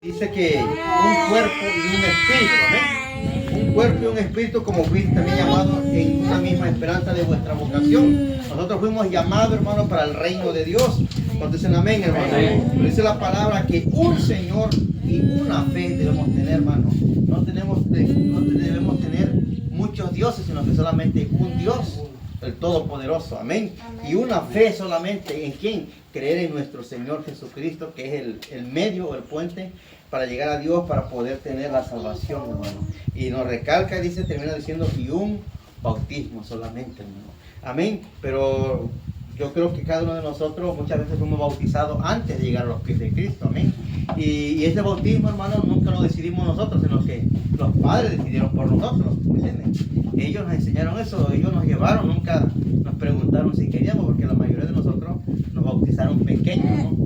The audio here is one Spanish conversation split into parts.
Dice que un cuerpo y un espíritu, amén. Un cuerpo y un espíritu, como fuiste también llamado en una misma esperanza de vuestra vocación. Nosotros fuimos llamados, hermanos, para el reino de Dios. Cuando dicen amén, hermano. Pero dice la palabra que un Señor y una fe debemos tener, hermano. No debemos tener muchos dioses, sino que solamente un Dios, el Todopoderoso, amén. Y una fe solamente, ¿en quién? Creer en nuestro Señor Jesucristo, que es el medio o el puente para llegar a Dios, para poder tener la salvación, hermano. Y nos recalca, dice, termina diciendo, y un bautismo solamente, hermano. Amén. Pero yo creo que cada uno de nosotros muchas veces fuimos bautizados antes de llegar a los pies de Cristo, amén. Y ese bautismo, hermano, nunca lo decidimos nosotros, sino que los padres decidieron por nosotros, ¿entienden? Ellos nos enseñaron eso, ellos nos llevaron, nunca nos preguntaron si queríamos, porque la mayoría de nosotros nos bautizaron pequeños, ¿no?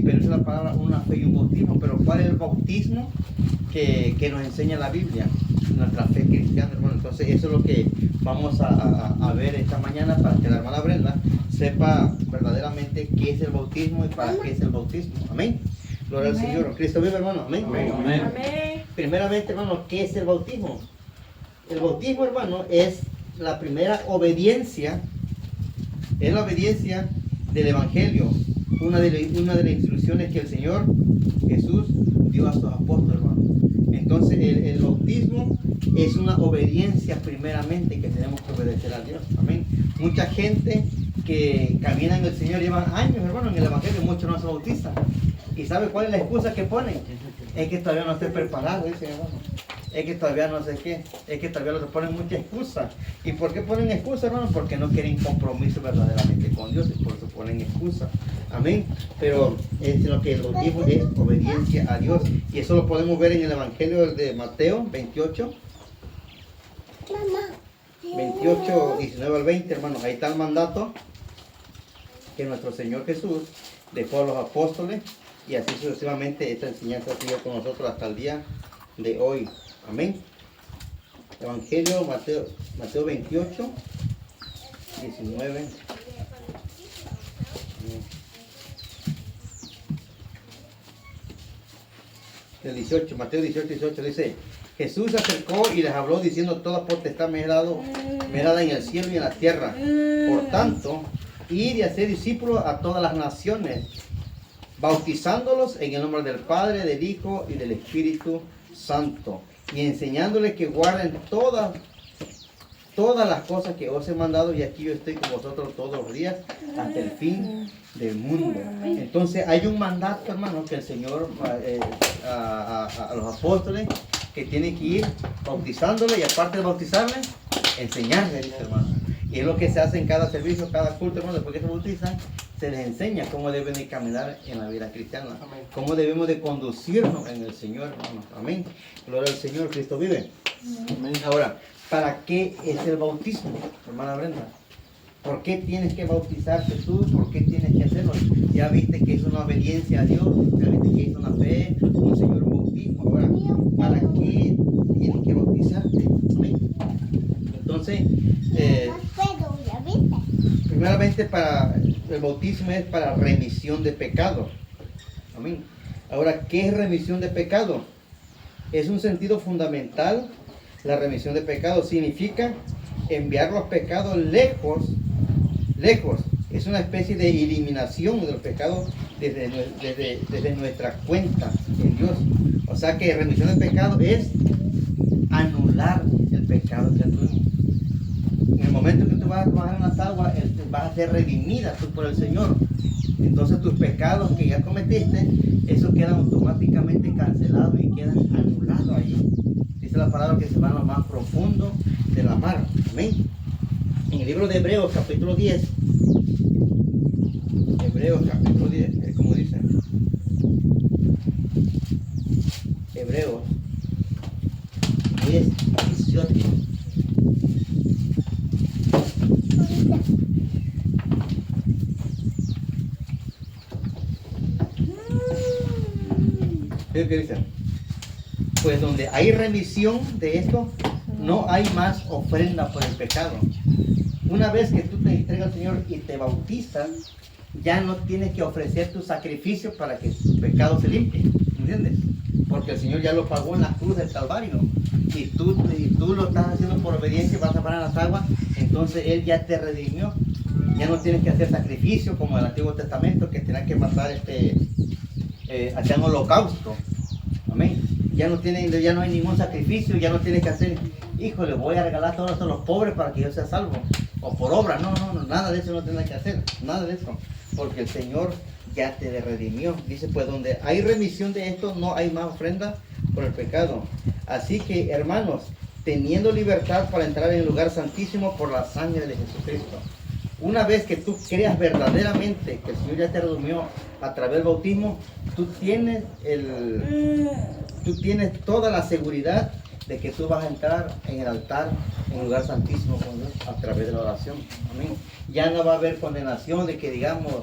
Pero esa es la palabra, una fe y un bautismo. Pero ¿cuál es el bautismo que nos enseña la Biblia? Nuestra fe cristiana, hermano. Entonces eso es lo que vamos a ver esta mañana, para que la hermana Brenda sepa verdaderamente qué es el bautismo y para qué es el bautismo. Amén. Gloria al Señor. Cristo vive, hermano. Amén. Amén. Amén. Primeramente, hermano, ¿qué es el bautismo? El bautismo, hermano, es la primera obediencia, es la obediencia del Evangelio, una de las instrucciones que el Señor Jesús dio a sus apóstoles, hermano. Entonces, el bautismo es una obediencia primeramente, que tenemos que obedecer a Dios. Amén. Mucha gente que camina en el Señor llevan años, hermano, en el Evangelio, muchos no se bautizan. ¿Y sabe cuál es la excusa que ponen? Es que todavía no estoy preparado, dice, hermano. Es que todavía no sé qué, es que todavía les ponen muchas excusas. ¿Y por qué ponen excusas, hermano? Porque no quieren compromiso verdaderamente con Dios, y por eso ponen excusas. Amén. Pero es lo que el bautismo es obediencia a Dios. Y eso lo podemos ver en el Evangelio de Mateo 28. 28, 19 al 20, hermanos. Ahí está el mandato que nuestro Señor Jesús dejó a los apóstoles. Y así sucesivamente esta enseñanza sigue con nosotros hasta el día de hoy. Amén. Evangelio Mateo 28, 19. El 18, Mateo 18, 18 dice: Jesús se acercó y les habló diciendo: toda potestad me es dada en el cielo y en la tierra. Por tanto, id y hacer discípulos a todas las naciones, bautizándolos en el nombre del Padre, del Hijo y del Espíritu Santo, y enseñándoles que guarden todas las cosas que os he mandado, y aquí yo estoy con vosotros todos los días hasta el fin del mundo. Entonces hay un mandato, hermano, que el Señor a los apóstoles, que tienen que ir bautizándoles, y aparte de bautizarles, enseñarles, dice, hermano. Y es lo que se hace en cada servicio, cada culto, hermano. Después que se bautizan, se les enseña cómo deben de caminar en la vida cristiana. Amén. Cómo debemos de conducirnos en el Señor, hermano. Amén. Gloria al Señor, Cristo vive. Amén. Ahora, ¿para qué es el bautismo, hermana Brenda? ¿Por qué tienes que bautizarte tú? ¿Por qué tienes que hacerlo? Ya viste que es una obediencia a Dios, ya viste que es una fe, un Señor, un bautismo. Ahora, ¿para qué tienes que bautizarte? Amén. Entonces, primeramente, el bautismo es para remisión de pecado. Amén. Ahora, ¿qué es remisión de pecado? Es un sentido fundamental. La remisión de pecado significa enviar los pecados lejos. Es una especie de eliminación de los pecados desde nuestra cuenta en Dios. O sea que remisión de pecado es anular el pecado que tuvimos. En el momento que tú vas a bajar en las aguas, vas a ser redimida tú por el Señor. Entonces tus pecados que ya cometiste, esos quedan automáticamente cancelados y quedan anulados ahí. Dice la palabra que se va a lo más profundo de la mar. Amén. En el libro de Hebreos, capítulo 10. Hebreos, capítulo 10, es como dice. Hebreos 10, 18. ¿Qué dice? Pues donde hay remisión de esto, no hay más ofrenda por el pecado. Una vez que tú te entregas al Señor y te bautizas, ya no tienes que ofrecer tu sacrificio para que tu pecado se limpie. ¿Entiendes? Señor ya lo pagó en la cruz del Calvario. Y tú lo estás haciendo por obediencia y vas a parar las aguas, entonces Él ya te redimió. Ya no tienes que hacer sacrificio como en el Antiguo Testamento, que tenías que matar hacían holocausto. Amén. Ya no hay ningún sacrificio, ya no tienes que hacer, híjole, voy a regalar todo esto a los pobres para que yo sea salvo. O por obra, no, nada de eso no tienes que hacer, nada de eso. Porque el Señor ya te redimió. Dice, pues donde hay remisión de esto, no hay más ofrenda por el pecado. Así que, hermanos, teniendo libertad para entrar en el lugar santísimo por la sangre de Jesucristo. Una vez que tú creas verdaderamente que el Señor ya te redimió a través del bautismo, tú tienes toda la seguridad de que tú vas a entrar en el altar, en el lugar santísimo con Dios, a través de la oración. Amén. Ya no va a haber condenación de que digamos,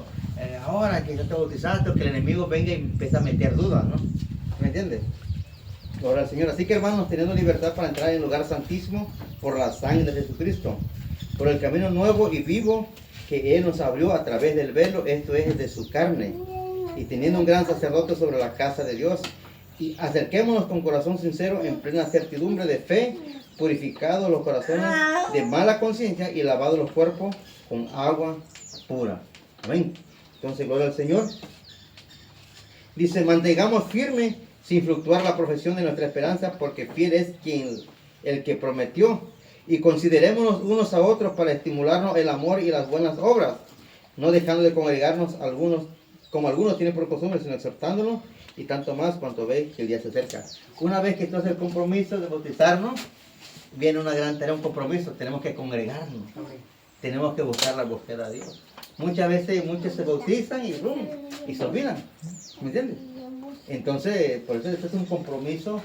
ahora que ya te bautizaste, o que el enemigo venga y empiece a meter dudas, ¿no? ¿Me entiendes? Gloria al Señor. Así que, hermanos, teniendo libertad para entrar en el lugar santísimo por la sangre de Jesucristo, por el camino nuevo y vivo que Él nos abrió a través del velo, esto es de su carne, y teniendo un gran sacerdote sobre la casa de Dios, y acerquémonos con corazón sincero en plena certidumbre de fe, purificados los corazones de mala conciencia y lavados los cuerpos con agua pura. Amén. Entonces, gloria al Señor. Dice, mantengamos firme sin fluctuar la profesión de nuestra esperanza, porque fiel es el que prometió. Y considerémonos unos a otros para estimularnos el amor y las buenas obras, no dejando de congregarnos como algunos tienen por costumbre, sino exhortándonos, y tanto más cuanto veis que el día se acerca. Una vez que tú haces el compromiso de bautizarnos, viene una gran tarea, un compromiso. Tenemos que congregarnos, tenemos que buscar la búsqueda a Dios. Muchas veces muchos se bautizan y se olvidan, ¿me entiendes? Entonces, por eso esto es un compromiso.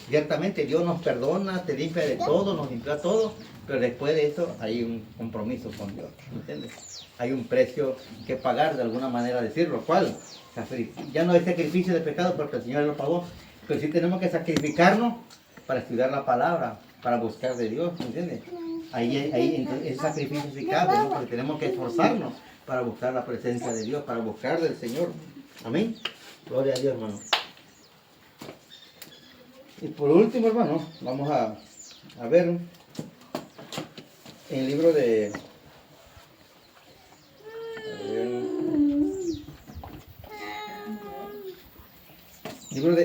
Ciertamente Dios nos perdona, te limpia de todo, nos limpia todo, pero después de eso hay un compromiso con Dios, ¿me entiendes? Hay un precio que pagar, de alguna manera decirlo. ¿Cuál? Ya no hay sacrificio de pecado porque el Señor lo pagó, pero sí tenemos que sacrificarnos para estudiar la palabra, para buscar de Dios, ¿me entiendes? Ahí entonces, ese sacrificio sí cabe, ¿no? Porque tenemos que esforzarnos para buscar la presencia de Dios, para buscar del Señor. Amén. Gloria a Dios, hermano. Y por último, hermano, vamos a ver en el libro de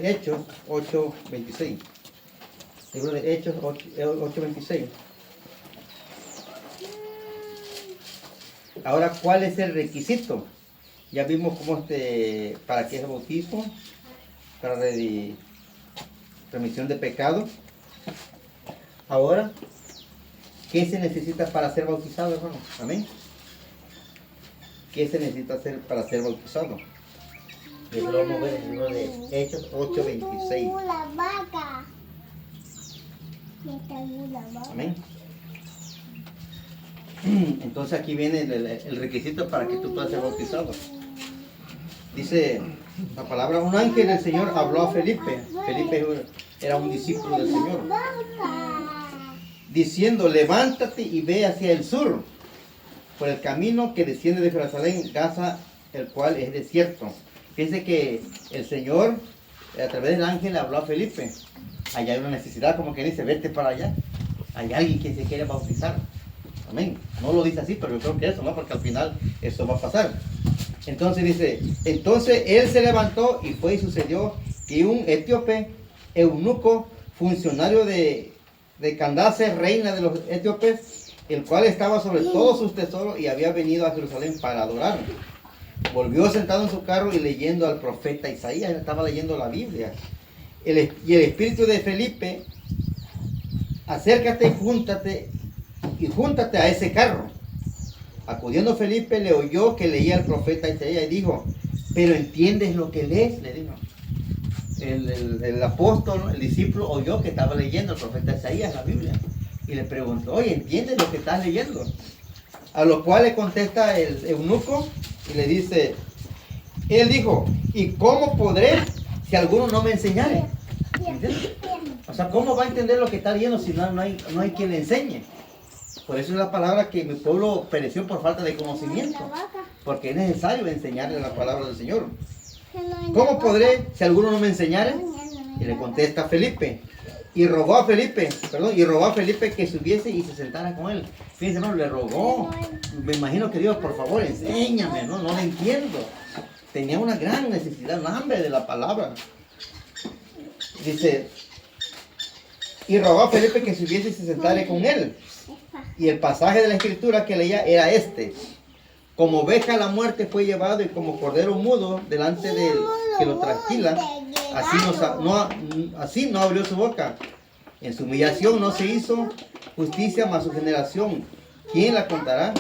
Hechos 8:26. Libro de Hechos 8:26. Ahora, ¿cuál es el requisito? Ya vimos cómo para qué es el bautismo, para remisión de pecado. Ahora, ¿qué se necesita para ser bautizado, hermano? Amén. ¿Qué se necesita hacer para ser bautizado? Eso lo vamos a ver en el libro de Hechos 8:26. Amén. Entonces aquí viene el requisito para que tú puedas ser bautizado. Dice la palabra, un ángel del Señor habló a Felipe. Felipe era un discípulo del Señor, diciendo, levántate y ve hacia el sur, por el camino que desciende de Jerusalén, Gaza, el cual es desierto. Fíjense que el Señor, a través del ángel, habló a Felipe. Allá hay una necesidad, como que dice, vete para allá. Hay alguien que se quiere bautizar. Amén. No lo dice así, pero yo creo que eso, ¿no? Porque al final eso va a pasar. Entonces dice, entonces él se levantó y fue y sucedió que un etíope, eunuco, funcionario de Candace, reina de los etíopes, el cual estaba sobre todos sus tesoros y había venido a Jerusalén para adorar, volvió sentado en su carro y leyendo al profeta Isaías. Estaba leyendo la Biblia. Y el espíritu de Felipe, acércate, júntate a ese carro. Acudiendo Felipe, le oyó que leía al profeta Isaías y dijo, ¿pero entiendes lo que lees? Le dijo. El apóstol, el discípulo, oyó que estaba leyendo el profeta Isaías la Biblia. Y le preguntó, oye, ¿entiendes lo que estás leyendo? A lo cual le contesta el eunuco y le dice, él dijo, ¿y cómo podré si alguno no me enseñare? ¿Entiendes? O sea, ¿cómo va a entender lo que está leyendo si no hay quien le enseñe? Por eso es la palabra que mi pueblo pereció por falta de conocimiento, porque es necesario enseñarle la palabra del Señor. ¿Cómo podré si alguno no me enseñare? Y le contesta a Felipe. Y rogó a Felipe que subiese y se sentara con él. Fíjense, hermano, le rogó. Me imagino que Dios, por favor, enséñame, no le entiendo. Tenía una gran necesidad, un hambre de la palabra. Dice, y rogó a Felipe que subiese y se sentara con él. Y el pasaje de la escritura que leía era este: como oveja a la muerte fue llevado, y como cordero mudo delante del que lo trasquila, así no abrió su boca. En su humillación no se hizo justicia, mas su generación, ¿quién la contará?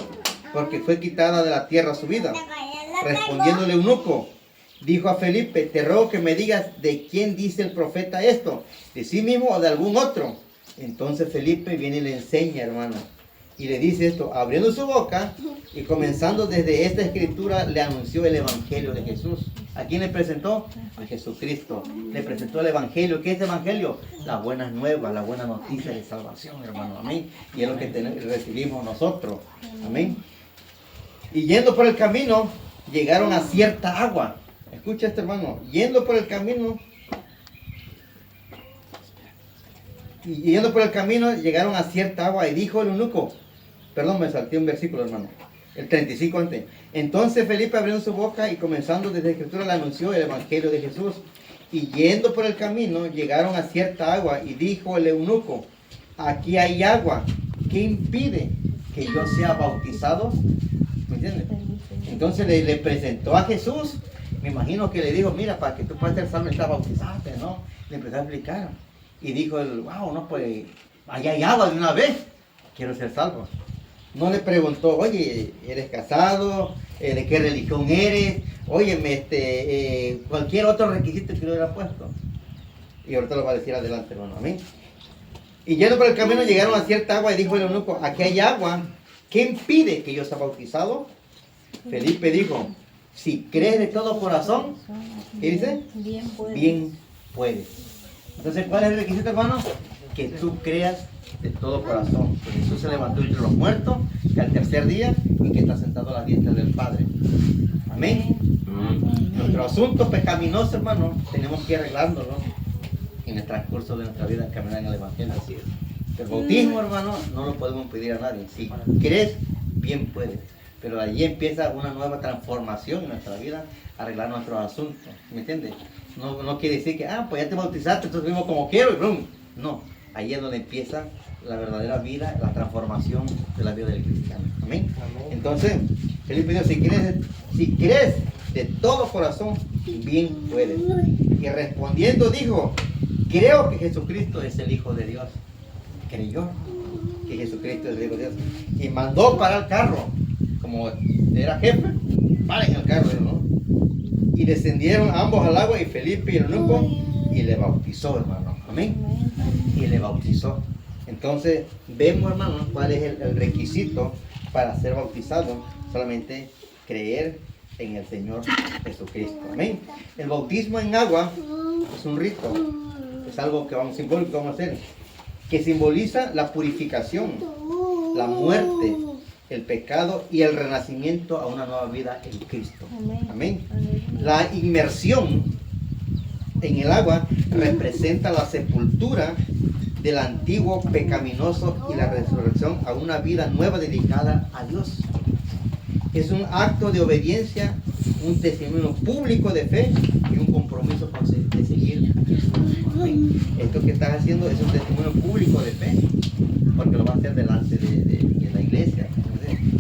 Porque fue quitada de la tierra su vida. Respondiéndole eunuco, dijo a Felipe, te ruego que me digas de quién dice el profeta esto, de sí mismo o de algún otro. Entonces Felipe viene y le enseña, hermano, y le dice esto, abriendo su boca y comenzando desde esta escritura, le anunció el evangelio de Jesús. ¿A quién le presentó? A Jesucristo. Le presentó el evangelio. ¿Qué es el evangelio? Las buenas nuevas, la buena noticia de salvación, hermano. Amén. Y es lo que recibimos nosotros. Amén. Y yendo por el camino, llegaron a cierta agua. Escucha esto, hermano. Yendo por el camino, llegaron a cierta agua, y dijo el eunuco, perdón, me salté un versículo, hermano, el 35 antes. Entonces Felipe, abriendo su boca y comenzando desde la escritura, le anunció el evangelio de Jesús. Y yendo por el camino, llegaron a cierta agua, y dijo el eunuco, aquí hay agua, ¿qué impide que yo sea bautizado? ¿Me entiendes? Entonces le presentó a Jesús. Me imagino que le dijo, mira, para que tú puedas ser salvo necesitas bautizarte, ¿no? Le empezó a explicar. Y dijo él, wow, no, pues, allá hay agua de una vez, quiero ser salvo. No le preguntó, oye, ¿eres casado? ¿De qué religión eres? Óyeme, cualquier otro requisito que le hubiera puesto. Y ahorita lo va a decir adelante, hermano, amén. Y yendo por el camino llegaron a cierta agua, y dijo el eunuco, aquí hay agua, ¿qué impide que yo sea bautizado? Felipe dijo, si crees de todo corazón, ¿qué dice? Bien puedes. Entonces, ¿cuál es el requisito, hermano? Que tú creas de todo corazón. Que Jesús se levantó entre los muertos, que al tercer día, y que está sentado a la diestra del Padre. Amén. Nuestros asuntos pecaminosos, hermano, tenemos que arreglándolo en el transcurso de nuestra vida, en caminar en el Evangelio. Así es. El bautismo, hermano, no lo podemos pedir a nadie. Si crees, bien puedes. Pero allí empieza una nueva transformación en nuestra vida, arreglar nuestros asuntos. ¿Me entiendes? No quiere decir que, pues ya te bautizaste, entonces vivimos como quiero y brum. No, ahí es donde empieza la verdadera vida, la transformación de la vida del cristiano. Amén. Entonces, Felipe dijo, si crees de todo corazón, bien puedes. Y respondiendo dijo, creo que Jesucristo es el Hijo de Dios. Creyó que Jesucristo es el Hijo de Dios. Y mandó parar el carro. Como era jefe, paren el carro, ¿no? Y descendieron ambos al agua, y Felipe y el eunuco, y le bautizó, hermano. Amén. Y le bautizó. Entonces, vemos, hermano, cuál es el requisito para ser bautizado. Solamente creer en el Señor Jesucristo. Amén. El bautismo en agua es un rito. Es algo que simbólico vamos a hacer. Que simboliza la purificación, la muerte, el pecado y el renacimiento a una nueva vida en Cristo. Amén. La inmersión en el agua representa la sepultura del antiguo pecaminoso y la resurrección a una vida nueva dedicada a Dios. Es un acto de obediencia, un testimonio público de fe y un compromiso de seguir a Jesús. Amén. Esto que estás haciendo es un testimonio público de fe, porque lo vas a hacer delante de la iglesia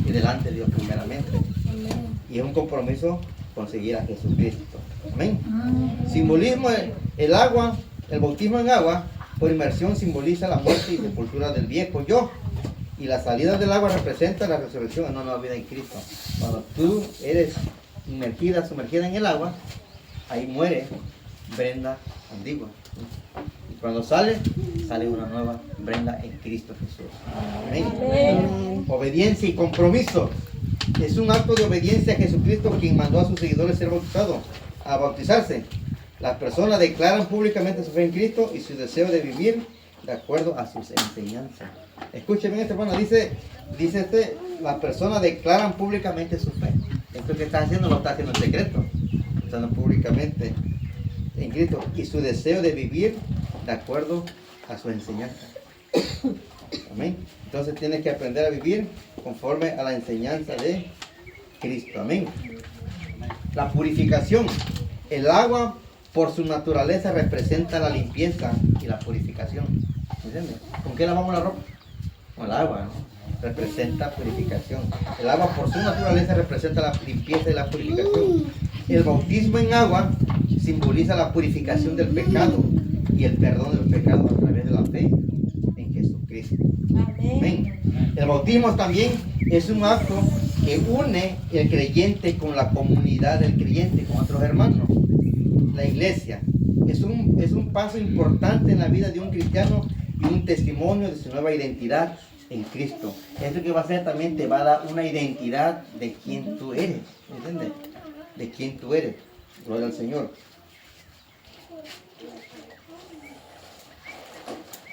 y delante de Dios primeramente. Y es un compromiso con seguir a Jesucristo. Amén. Simbolismo, el agua, el bautismo en agua por inmersión simboliza la muerte y sepultura del viejo yo. Y la salida del agua representa la resurrección en una nueva vida en Cristo. Cuando tú eres sumergida en el agua, ahí muere Brenda antigua. Y cuando sale una nueva Brenda en Cristo Jesús. Amén. Amén. Obediencia y compromiso. Es un acto de obediencia a Jesucristo, quien mandó a sus seguidores ser bautizados, a bautizarse. Las personas declaran públicamente su fe en Cristo y su deseo de vivir de acuerdo a sus enseñanzas. Escuchen bien, hermano, dice las personas declaran públicamente su fe. Esto que está haciendo lo está haciendo en secreto, lo está haciendo públicamente. en Cristo y su deseo de vivir de acuerdo a su enseñanza. Amén. Entonces tienes que aprender a vivir conforme a la enseñanza de Cristo. Amén. La purificación. El agua por su naturaleza representa la limpieza y la purificación. ¿Entiendes? ¿Con qué lavamos la ropa? Con el agua, ¿no? Representa purificación. El agua por su naturaleza representa la limpieza y la purificación. El bautismo en agua simboliza la purificación del pecado y el perdón del pecado a través de la fe en Jesucristo. Amén. El bautismo también es un acto que une el creyente con la comunidad del creyente, con otros hermanos. La iglesia es un paso importante en la vida de un cristiano y un testimonio de su nueva identidad en Cristo. Eso que va a hacer también te va a dar una identidad de quién tú eres, ¿entiendes? De quién tú eres. Gloria al Señor.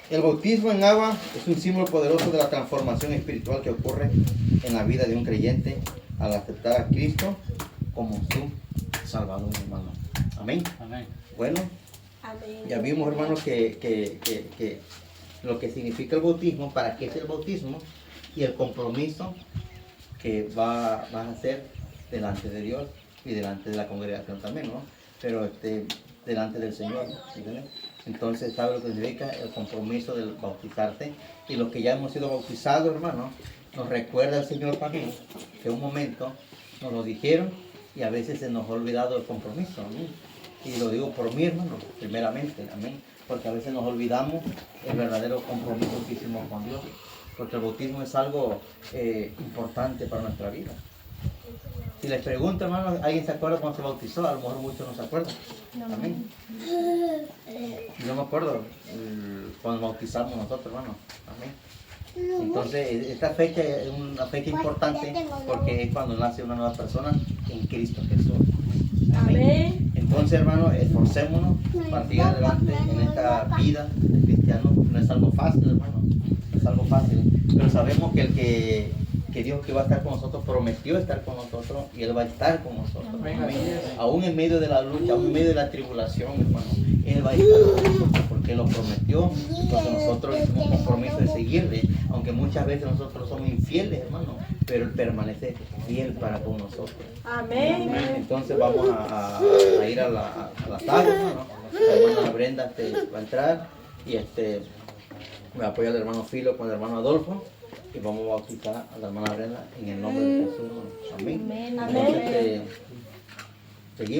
El bautismo en agua es un símbolo poderoso de la transformación espiritual que ocurre en la vida de un creyente al aceptar a Cristo como su Salvador, hermano. Amén. Amén. Bueno, amén. Ya vimos, hermanos, que lo que significa el bautismo, para qué es el bautismo y el compromiso que vas a hacer delante de Dios y delante de la congregación también, ¿no? Pero delante del Señor, ¿entiendes? Entonces, ¿sabe lo que significa el compromiso del bautizarte? Y los que ya hemos sido bautizados, hermano, nos recuerda el Señor también que un momento nos lo dijeron y a veces se nos ha olvidado el compromiso. Amén. Y lo digo por mí, hermano, primeramente, amén. Porque a veces nos olvidamos el verdadero compromiso que hicimos con Dios. Porque el bautismo es algo importante para nuestra vida. Si les pregunto, hermano, ¿alguien se acuerda cuando se bautizó? A lo mejor muchos no se acuerdan. Amén. Yo me acuerdo cuando bautizamos nosotros, hermano. Amén. Entonces, esta fecha es una fecha importante porque es cuando nace una nueva persona en Cristo Jesús. Amén. Entonces, hermano, esforcémonos para seguir adelante en esta vida de cristiano. No es algo fácil, hermano. No es algo fácil. Pero sabemos que Dios que va a estar con nosotros prometió estar con nosotros y Él va a estar con nosotros. Amén. Aún en medio de la lucha, aún en medio de la tribulación, hermano, Él va a estar con nosotros porque Él lo prometió. Porque nosotros hicimos un compromiso de seguirle, aunque muchas veces nosotros somos infieles, hermano, pero Él permanece fiel para con nosotros. Amén. Entonces vamos a ir a la sala, hermano. La hermana Brenda va a entrar y me apoya el hermano Filo con el hermano Adolfo. Y vamos a bautizar a la hermana Brenda en el nombre de Jesús. Amén. Amén. Entonces,